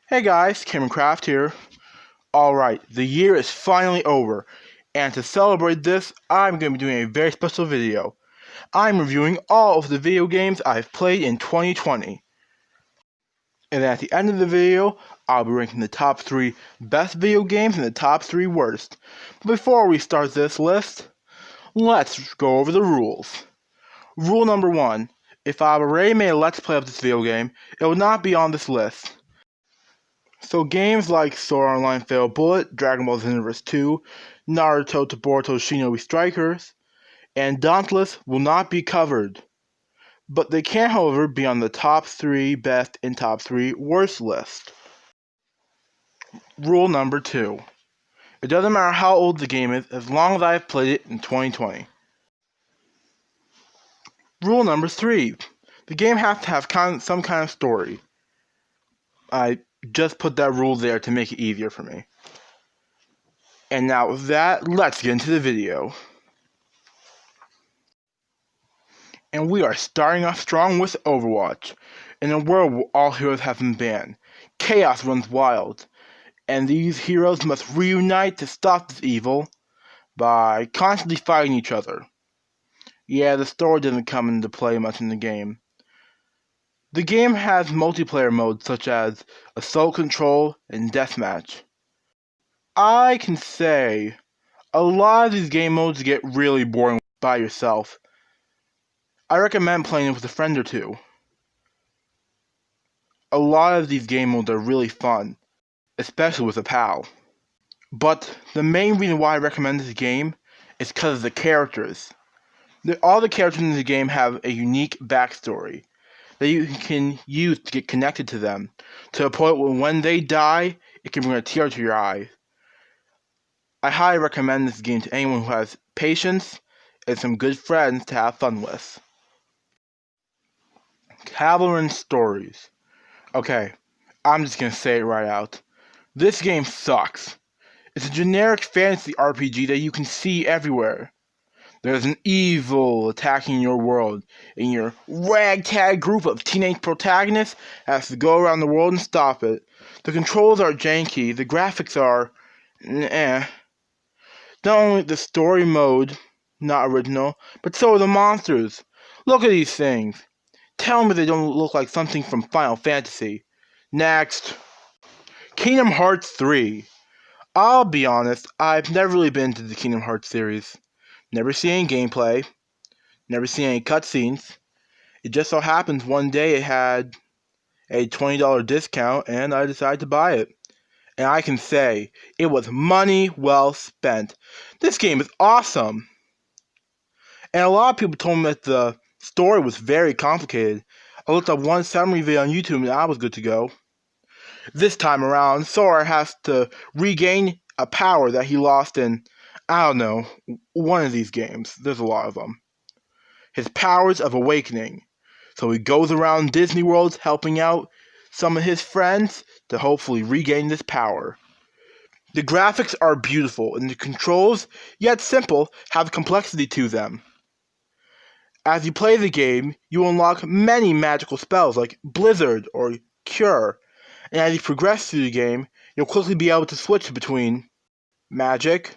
Hey guys, Cameron Craft here. Alright, the year is finally over, and to celebrate this, I'm going to be doing a very special video. I'm reviewing all of the video games I've played in 2020. And at the end of the video, I'll be ranking the top 3 best video games and the top 3 worst. But before we start this list, let's go over the rules. Rule number 1. If I've already made a Let's Play of this video game, it will not be on this list. So games like Sword Art Online Fatal Bullet, Dragon Ball Xenoverse 2, Naruto to Boruto Shinobi Strikers, and Dauntless will not be covered. But they can, however, be on the top 3 best and top 3 worst list. Rule number 2. It doesn't matter how old the game is as long as I have played it in 2020. Rule number 3. The game has to have some kind of story. I just put that rule there to make it easier for me. And now with that, let's get into the video. And we are starting off strong with Overwatch. In a world where all heroes have been banned, chaos runs wild, and these heroes must reunite to stop this evil by constantly fighting each other. Yeah, the story doesn't come into play much in the game. The game has multiplayer modes such as Assault Control and Deathmatch. I can say a lot of these game modes get really boring by yourself. I recommend playing it with a friend or two. A lot of these game modes are really fun, especially with a pal. But the main reason why I recommend this game is because of the characters. All the characters in the game have a unique backstory that you can use to get connected to them, to a point where when they die, it can bring a tear to your eye. I highly recommend this game to anyone who has patience and some good friends to have fun with. Cavalry Stories. Okay, I'm just gonna say it right out. This game sucks. It's a generic fantasy RPG that you can see everywhere. There's an evil attacking your world, and your ragtag group of teenage protagonists has to go around the world and stop it. The controls are janky, the graphics are eh. Not only the story mode not original, but so are the monsters. Look at these things. Tell me they don't look like something from Final Fantasy. Next. Kingdom Hearts 3. I'll be honest, I've never really been into the Kingdom Hearts series. Never seen any gameplay, never seen any cutscenes. It just so happens one day it had a $20 discount and I decided to buy it. And I can say, it was money well spent. This game is awesome. And a lot of people told me that the story was very complicated. I looked up one summary video on YouTube and I was good to go. This time around, Sora has to regain a power that he lost in, I don't know, one of these games. There's a lot of them. His powers of awakening. So he goes around Disney World helping out some of his friends to hopefully regain this power. The graphics are beautiful and the controls, yet simple, have complexity to them. As you play the game, you unlock many magical spells like Blizzard or Cure, and as you progress through the game, you'll quickly be able to switch between magic,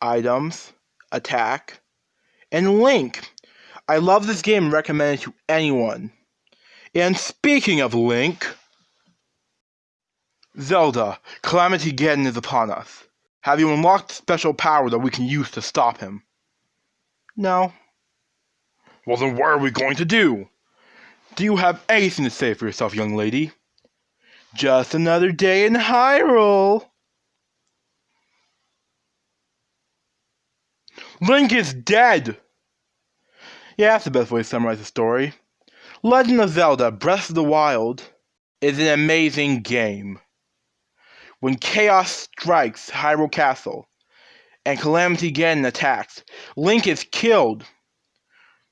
items, attack, and Link. I love this game and recommend it to anyone. And speaking of Link, Zelda, Calamity Ganon is upon us. Have you unlocked the special power that we can use to stop him? No. Well then what are we going to do? Do you have anything to say for yourself, young lady? Just another day in Hyrule. Link is dead! Yeah, that's the best way to summarize the story. Legend of Zelda Breath of the Wild is an amazing game. When Chaos strikes Hyrule Castle and Calamity Ganon attacks, Link is killed.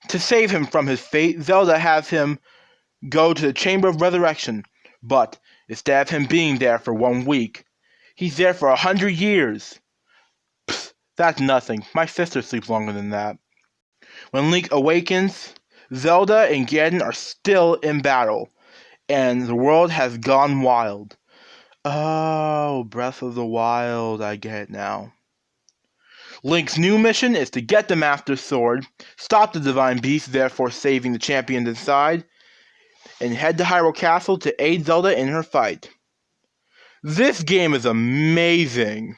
To save him from his fate, Zelda has him go to the Chamber of Resurrection, but instead of him being there for 1 week, he's there for 100 years. Psst, that's nothing. My sister sleeps longer than that. When Link awakens, Zelda and Ganon are still in battle, and the world has gone wild. Oh, Breath of the Wild, I get it now. Link's new mission is to get the Master Sword, stop the Divine Beast, therefore saving the champions inside, and head to Hyrule Castle to aid Zelda in her fight. This game is amazing.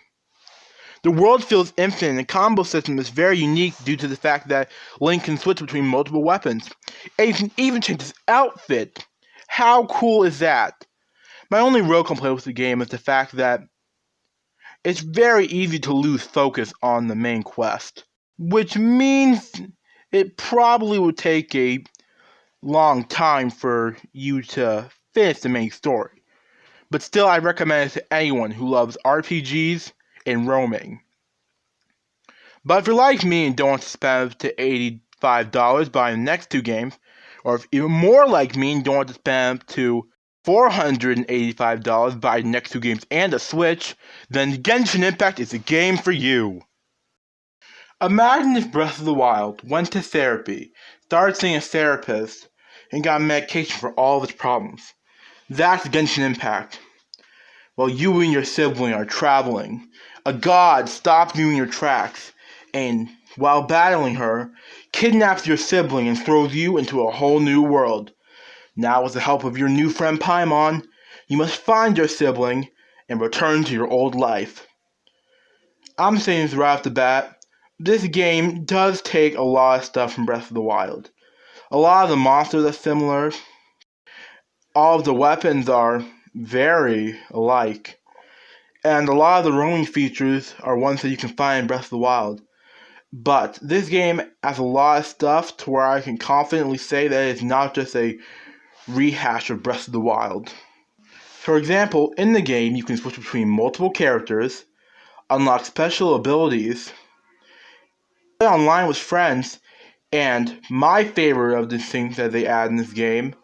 The world feels infinite and the combo system is very unique due to the fact that Link can switch between multiple weapons. And he can even change his outfit. How cool is that? My only real complaint with the game is the fact that it's very easy to lose focus on the main quest, which means it probably would take a long time for you to finish the main story. But still, I recommend it to anyone who loves RPGs and roaming. But if you're like me and don't want to spend up to $85 buying the next two games, or if you're more like me and don't want to spend up to $485 buying the next two games and a Switch, then Genshin Impact is the game for you. Imagine if Breath of the Wild went to therapy, started seeing a therapist, and got medication for all of its problems. That's Genshin Impact. While you and your sibling are traveling, a god stops you in your tracks, and while battling her, kidnaps your sibling and throws you into a whole new world. Now, with the help of your new friend Paimon, you must find your sibling and return to your old life. I'm saying this right off the bat, this game does take a lot of stuff from Breath of the Wild. A lot of the monsters are similar. All of the weapons are very alike. And a lot of the roaming features are ones that you can find in Breath of the Wild. But this game has a lot of stuff to where I can confidently say that it's not just a rehash of Breath of the Wild. For example, in the game you can switch between multiple characters, unlock special abilities, play online with friends, and my favorite of the things that they add in this game,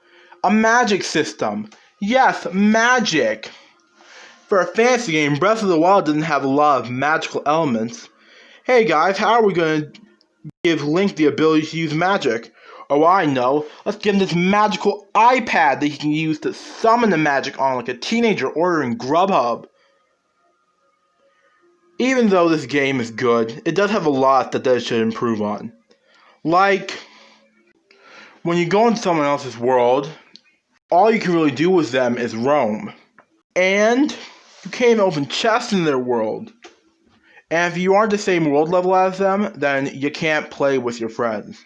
a magic system. Yes, magic! For a fantasy game, Breath of the Wild doesn't have a lot of magical elements. Hey guys, how are we going to give Link the ability to use magic? Oh, I know. Let's give him this magical iPad that he can use to summon the magic on like a teenager ordering Grubhub. Even though this game is good, it does have a lot that they should improve on. Like, when you go into someone else's world, all you can really do with them is roam. And you can't even open chests in their world. And if you aren't the same world level as them, then you can't play with your friends.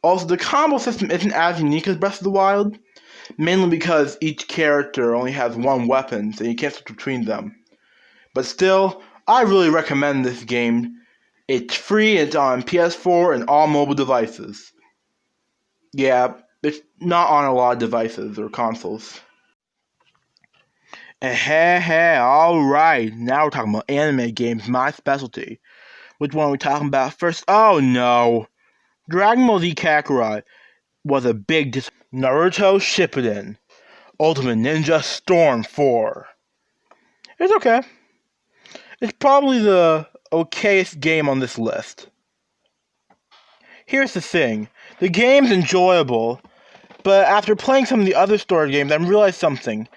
Also, the combo system isn't as unique as Breath of the Wild, mainly because each character only has one weapon, so you can't switch between them. But still, I really recommend this game. It's free, it's on PS4 and all mobile devices. Yeah, it's not on a lot of devices or consoles. Hey, alright, now we're talking about anime games, my specialty. Which one are we talking about first? Oh no! Dragon Ball Z Kakarot was a big Naruto Shippuden Ultimate Ninja Storm 4. It's okay. It's probably the okayest game on this list. Here's the thing. The game's enjoyable, but after playing some of the other story games, I realized something.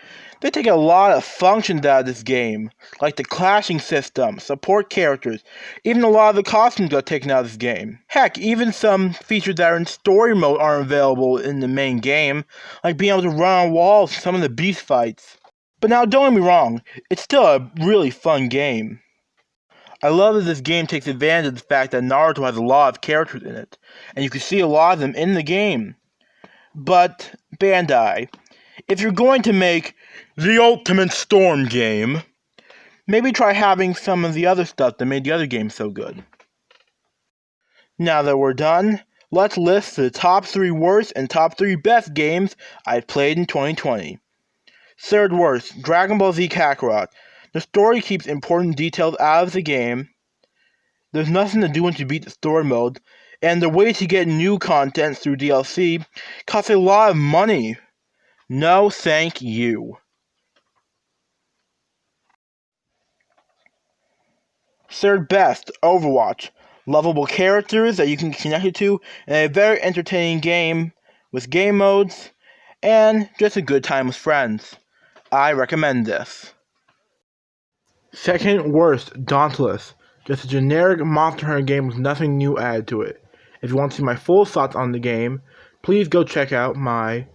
They take a lot of functions out of this game, like the clashing system, support characters, even a lot of the costumes got taken out of this game. Heck, even some features that are in story mode aren't available in the main game, like being able to run on walls in some of the beast fights. But now, don't get me wrong, it's still a really fun game. I love that this game takes advantage of the fact that Naruto has a lot of characters in it, and you can see a lot of them in the game. But, Bandai, if you're going to make the Ultimate Storm game, maybe try having some of the other stuff that made the other games so good. Now that we're done, let's list the top 3 worst and top 3 best games I've played in 2020. Third worst, Dragon Ball Z Kakarot. The story keeps important details out of the game. There's nothing to do once you beat the story mode, and the way to get new content through DLC costs a lot of money. No, thank you. Third best, Overwatch. Lovable characters that you can connect to, and a very entertaining game with game modes, and just a good time with friends. I recommend this. Second worst, Dauntless. Just a generic Monster Hunter game with nothing new added to it. If you want to see my full thoughts on the game, please go check out my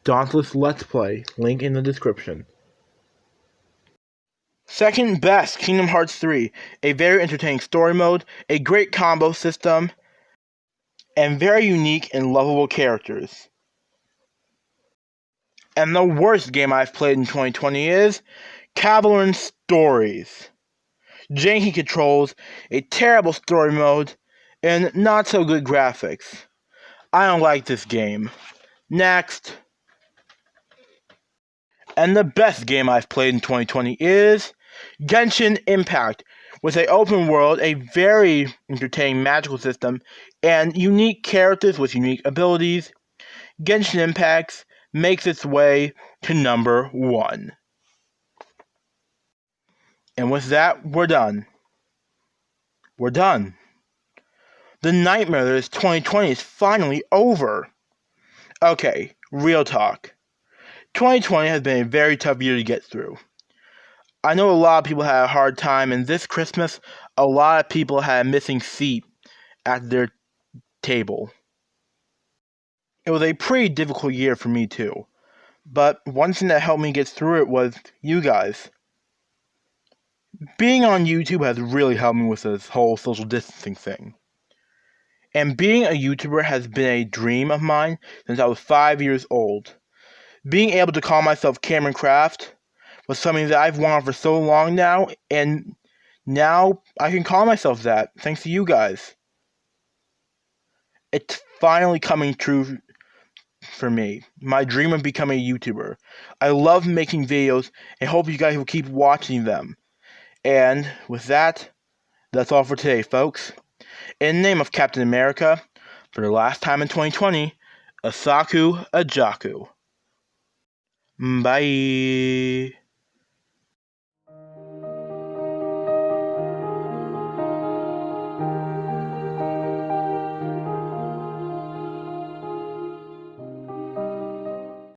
Dauntless Let's Play, link in the description. Second best, Kingdom Hearts 3. A very entertaining story mode, a great combo system, and very unique and lovable characters. And the worst game I've played in 2020 is Cavalion Stories. Janky controls, a terrible story mode, and not so good graphics. I don't like this game. Next. And the best game I've played in 2020 is Genshin Impact, with an open world, a very entertaining magical system, and unique characters with unique abilities. Genshin Impact makes its way to number 1. And with that, we're done. We're done. The nightmare that is 2020 is finally over. Okay, real talk. 2020 has been a very tough year to get through. I know a lot of people had a hard time, and this Christmas, a lot of people had a missing seat at their table. It was a pretty difficult year for me too, but one thing that helped me get through it was you guys. Being on YouTube has really helped me with this whole social distancing thing. And being a YouTuber has been a dream of mine since I was 5 years old. Being able to call myself Cameron Craft was something that I've wanted for so long now, and now I can call myself that, thanks to you guys. It's finally coming true for me. My dream of becoming a YouTuber. I love making videos, and hope you guys will keep watching them. And with that, that's all for today, folks. In the name of Captain America, for the last time in 2020, Asaku Ajaku. Bye.